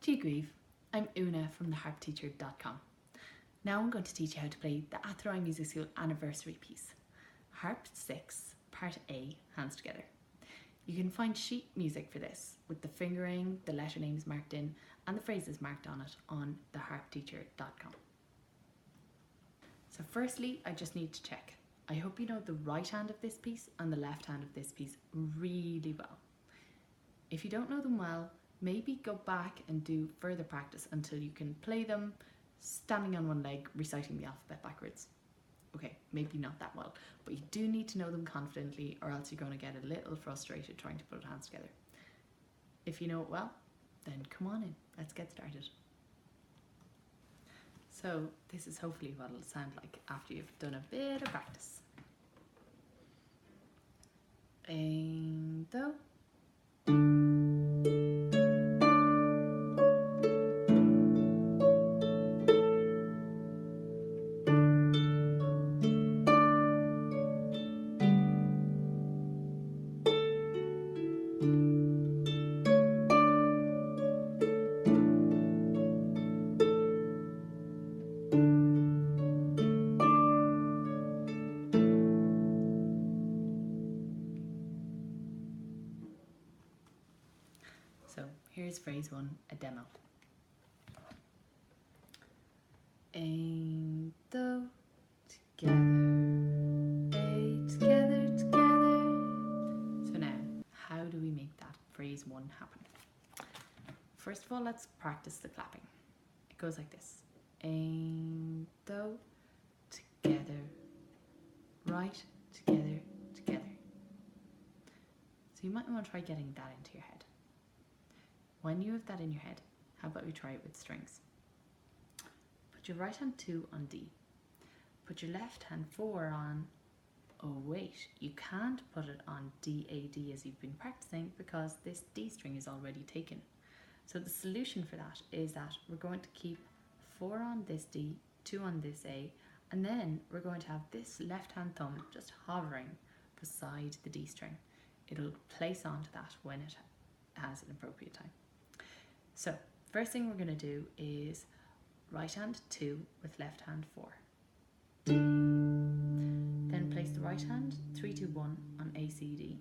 Díogríomh, I'm Una from theharpteacher.com. Now I'm going to teach you how to play the Athroi Music School anniversary piece, Harp 6, Part A, Hands Together. You can find sheet music for this with the fingering, the letter names marked in and the phrases marked on it on theharpteacher.com. So firstly, I just need to check. I hope you know the right hand of this piece and the left hand of this piece really well. If you don't know them well, maybe go back and do further practice until you can play them standing on one leg, reciting the alphabet backwards. Okay, maybe not that well, but you do need to know them confidently or else you're going to get a little frustrated trying to put hands together. If you know it well, then come on in, let's get started. So this is hopefully what it'll sound like after you've done a bit of practice. Ein, do. So here's phrase 1, a demo. Ein, do, together, A, together, together. So now, how do we make that phrase 1 happen? First of all, let's practice the clapping. It goes like this. Ein, do, together, right, together, together. So you might want to try getting that into your head. When you have that in your head, how about we try it with strings? Put your right hand 2 on D. Put your left hand 4 on, oh wait, you can't put it on D, A, D as you've been practicing because this D string is already taken. So the solution for that is that we're going to keep 4 on this D, 2 on this A, and then we're going to have this left hand thumb just hovering beside the D string. It'll place onto that when it has an appropriate time. So first thing we're going to do is right hand 2 with left hand 4. Then place the right hand 3, 2, 1 on A, C, D,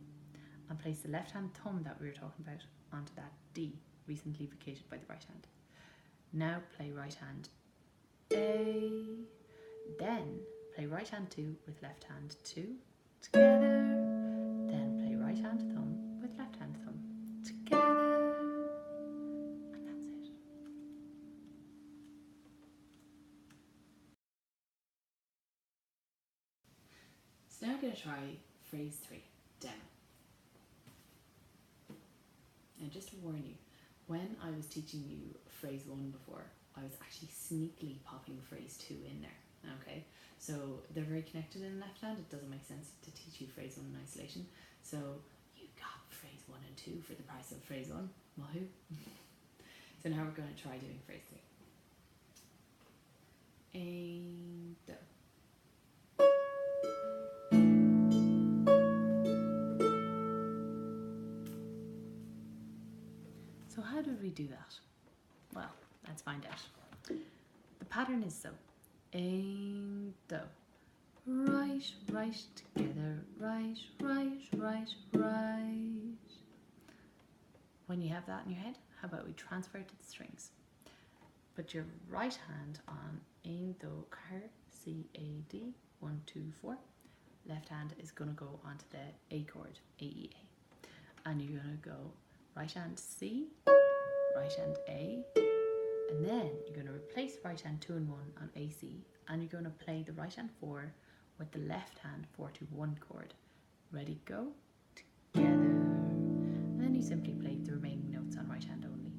and place the left hand thumb that we were talking about onto that D, recently vacated by the right hand. Now play right hand A, then play right hand 2 with left hand 2 together, then play right hand thumb with left hand thumb together, and that's it. So now I'm going to try phrase 3, demo. And just to warn you, when I was teaching you phrase 1 before, I was actually sneakily popping phrase 2 in there, okay? So they're very connected in the left hand. It doesn't make sense to teach you phrase 1 in isolation. So you got phrase 1 and 2 for the price of phrase 1. Wahoo! So now we're going to try doing phrase 3. Ein, do. So how did we do that? Well, let's find out. The pattern is so. Ein, do. Right, right, together, right, right, right, right. When you have that in your head, how about we transfer it to the strings? Put your right hand on Ein, do, car, C, A, D, 1, 2, 4. Left hand is going to go onto the A chord, A, E, A. And you're going to go right hand C, right hand A, and then you're going to replace right hand 2 and 1 on A, C, and you're going to play the right hand 4 with the left hand 4 to 1 chord. Ready, go, together. And then you simply play the remaining notes on right hand only.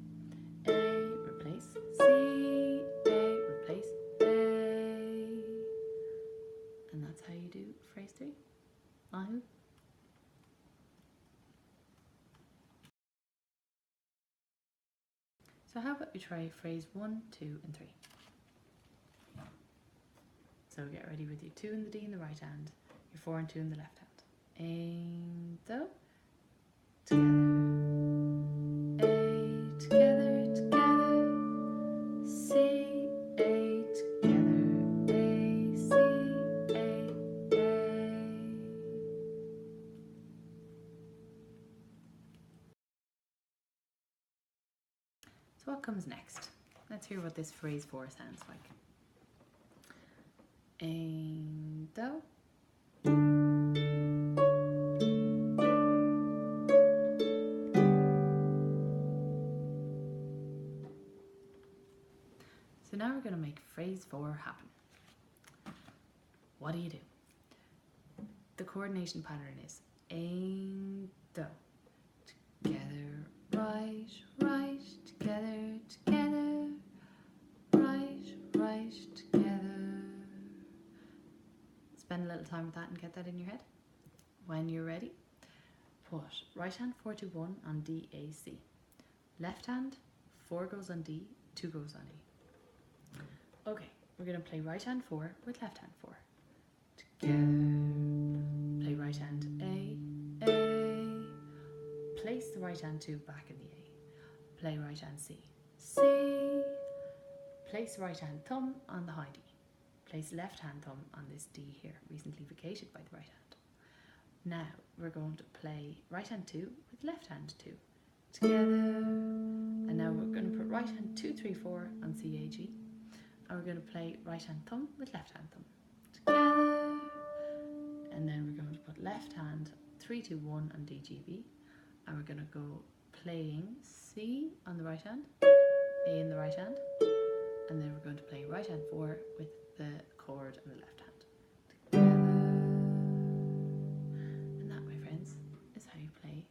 A, replace C, A, replace A. And that's how you do phrase 3. Wahoo! So how about we try phrase 1, 2, and 3. So get ready with your 2 and the D in the right hand, your 4 and 2 in the left hand. Ein, do, together. A, together, together. So what comes next? Let's hear what this phrase 4 sounds like. And do. So now we're going to make phrase 4 happen. What do? The coordination pattern is and do. Together, right, right, together, together, right, right, together. Spend a little time with that and get that in your head. When you're ready, put right hand 4 to 1 on D, A, C. Left hand, 4 goes on D, 2 goes on E. Okay, we're going to play right hand 4 with left hand 4. Together, play right hand A. Place the right hand 2 back in the A. Play right hand C. Place right hand thumb on the high D. Place left hand thumb on this D here, recently vacated by the right hand. Now we're going to play right hand 2 with left hand 2. Together. And now we're going to put right hand 2, 3, 4 on C, A, G. And we're going to play right hand thumb with left hand thumb. Together. And then we're going to put left hand 3, 2, 1 on D, G, B. And we're going to go playing C on the right hand, A in the right hand, and then we're going to play right hand 4 with the chord on the left hand. Together. And that, my friends, is how you play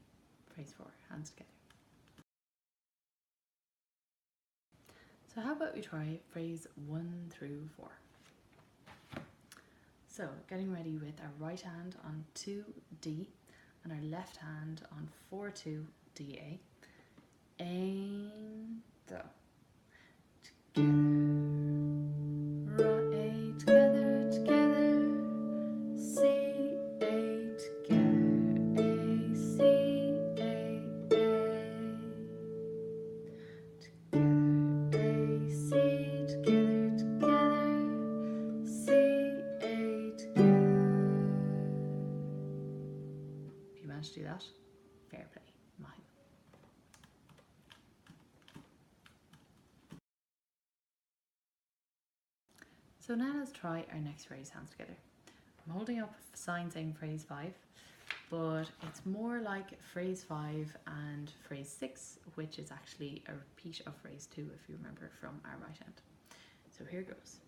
phrase 4, hands together. So how about we try phrase 1 through 4. So getting ready with our right hand on 2 D and our left hand on 4 2 D A. And do. Together, A together, together, C A together, A C A. Together, A C together, together, C A together. If you manage to do that, fair play. Mine. So now let's try our next phrase, hands together. I'm holding up a sign saying phrase 5, but it's more like phrase 5 and phrase 6, which is actually a repeat of phrase 2 if you remember from our right hand. So here goes.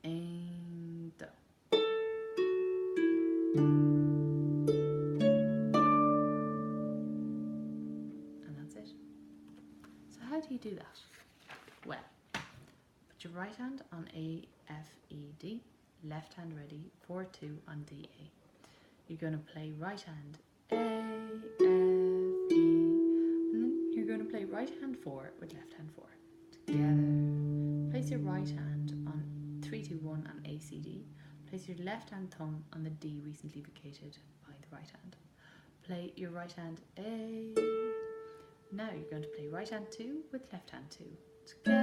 And do. And that's it. So how do you do that? Well, put your right hand on A, F, E, D, left hand ready, 4 2 on D, A. You're going to play right hand A, F, E, and then you're going to play right hand 4 with left hand 4. Together. Place your right hand on 3 2 1 on A, C, D. Place your left hand thumb on the D recently vacated by the right hand. Play your right hand A. Now you're going to play right hand 2 with left hand 2. Together.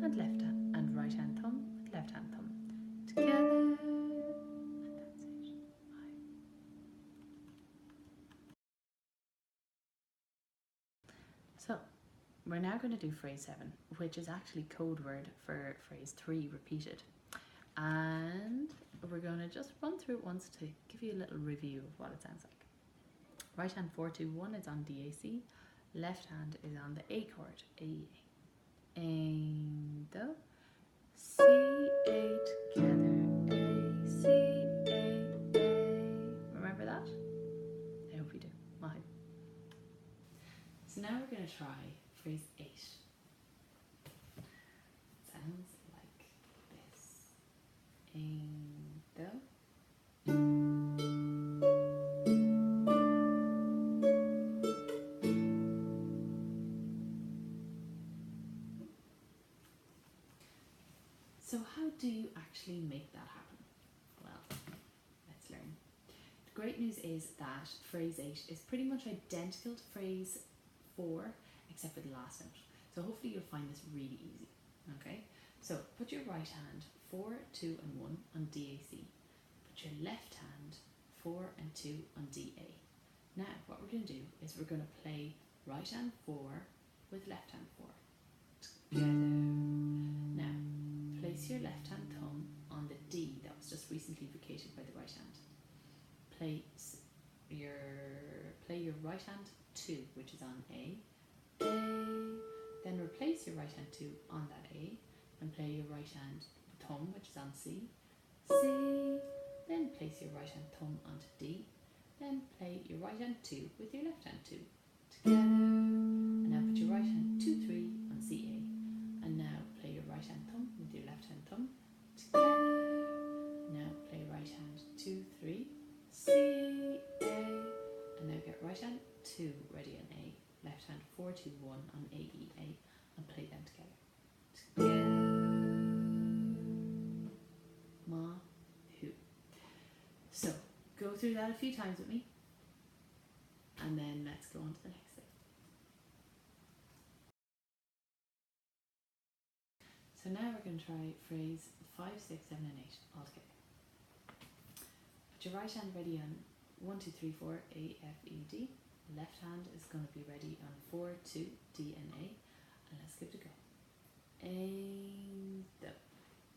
And left hand and right hand thumb with left hand thumb. Together. And that's it. Bye. So we're now going to do phrase 7, which is actually code word for phrase 3 repeated. And we're going to just run through it once to give you a little review of what it sounds like. Right hand 4 2 1 is on D, A, C. Left hand is on the A chord, A, E, A. And do. C, A together, A, C, A, A. Remember that? I hope you do. Mine. So now we're going to try phrase 8. Sounds like this. And do. So how do you actually make that happen? Well, let's learn. The great news is that phrase 8 is pretty much identical to phrase 4, except for the last note. So hopefully you'll find this really easy, okay? So put your right hand 4, 2 and 1 on D, A, C. Put your left hand 4 and 2 on D, A. Now what we're going to do is we're going to play right hand 4 with left hand Now, place your left hand thumb on the D that was just recently vacated by the right hand. Place your right hand 2, which is on A, then replace your right hand 2 on that A, and play your right hand thumb, which is on C, then place your right hand thumb onto D, then play your right hand 2 with your left hand 2 together, and now put your right hand 2, 3 on CA, and now play your right hand thumb with your left hand thumb together, now play right hand 2, 3, C, A, and now get right hand 2 ready on A, left hand 4, 2, 1 on A, E, A, and play them together. Ma, hu. So, go through that a few times with me, and then let's go on to the next thing. So now we're going to try phrase 5, 6, 7, and 8 all together. Put your right hand ready on 1, 2, 3, 4, A, F, E, D. Left hand is going to be ready on 4, 2, D, and A. And let's give it a go. A, the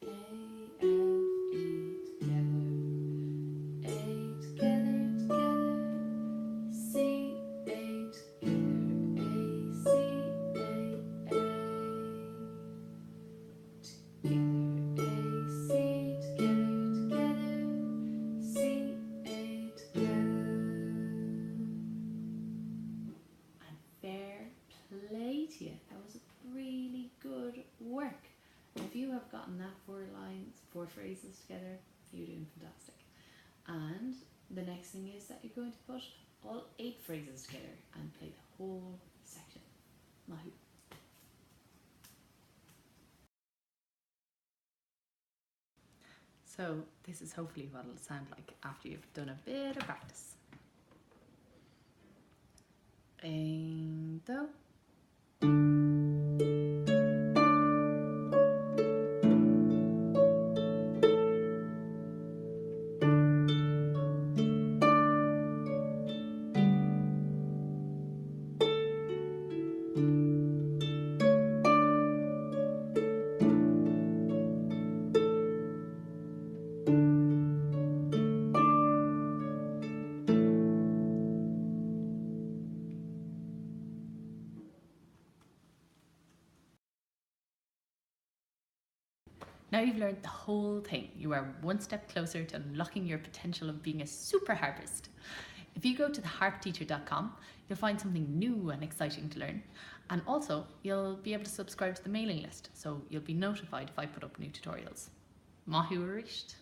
A, F, E, together. A, together, together. C, A, together. A, C, A, A. Together. A, C, together, together. C, A, together. And fair play to you. That was really good work. If you have gotten that 4 lines, 4 phrases together, you're doing fantastic. And the next thing is that you're going to put all 8 phrases together and play the whole section. Mahu. So this is hopefully what it'll sound like after you've done a bit of practice. Do. Now you've learned the whole thing. You are one step closer to unlocking your potential of being a super harpist. If you go to theharpteacher.com, you'll find something new and exciting to learn. And also, you'll be able to subscribe to the mailing list, so you'll be notified if I put up new tutorials. Mahu Arisht.